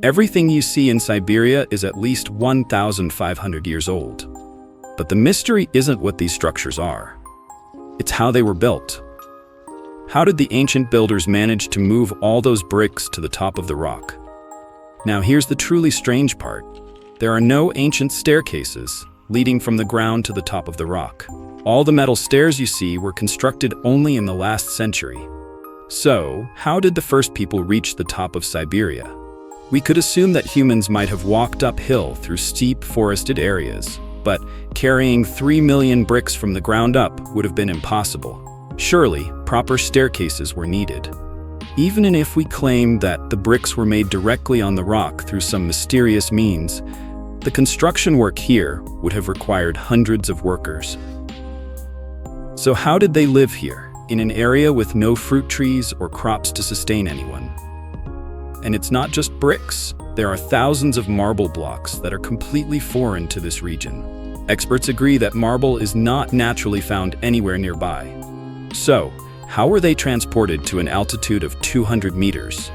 Everything you see in Siberia is at least 1,500 years old. But the mystery isn't what these structures are. It's how they were built. How did the ancient builders manage to move all those bricks to the top of the rock? Now here's the truly strange part. There are no ancient staircases leading from the ground to the top of the rock. All the metal stairs you see were constructed only in the last century. So, how did the first people reach the top of Siberia? We could assume that humans might have walked uphill through steep forested areas, but carrying 3 million bricks from the ground up would have been impossible. Surely, proper staircases were needed. Even if we claim that the bricks were made directly on the rock through some mysterious means, the construction work here would have required hundreds of workers. So how did they live here, in an area with no fruit trees or crops to sustain anyone? And it's not just bricks. There are thousands of marble blocks that are completely foreign to this region. Experts agree that marble is not naturally found anywhere nearby. So, how were they transported to an altitude of 200 meters?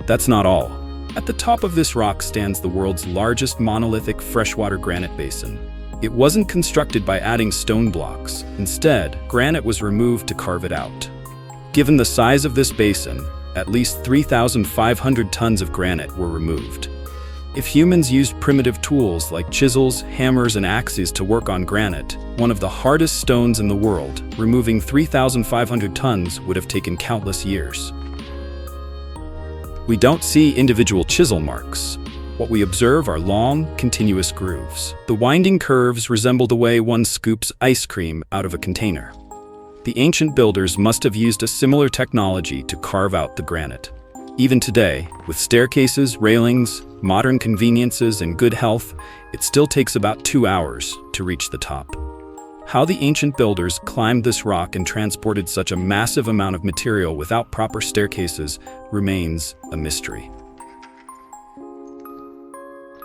That's not all. At the top of this rock stands the world's largest monolithic freshwater granite basin. It wasn't constructed by adding stone blocks. Instead, granite was removed to carve it out. Given the size of this basin, at least 3,500 tons of granite were removed. If humans used primitive tools like chisels, hammers, and axes to work on granite, one of the hardest stones in the world, removing 3,500 tons would have taken countless years. We don't see individual chisel marks. What we observe are long, continuous grooves. The winding curves resemble the way one scoops ice cream out of a container. The ancient builders must have used a similar technology to carve out the granite. Even today, with staircases, railings, modern conveniences, and good health, it still takes about 2 hours to reach the top. How the ancient builders climbed this rock and transported such a massive amount of material without proper staircases remains a mystery.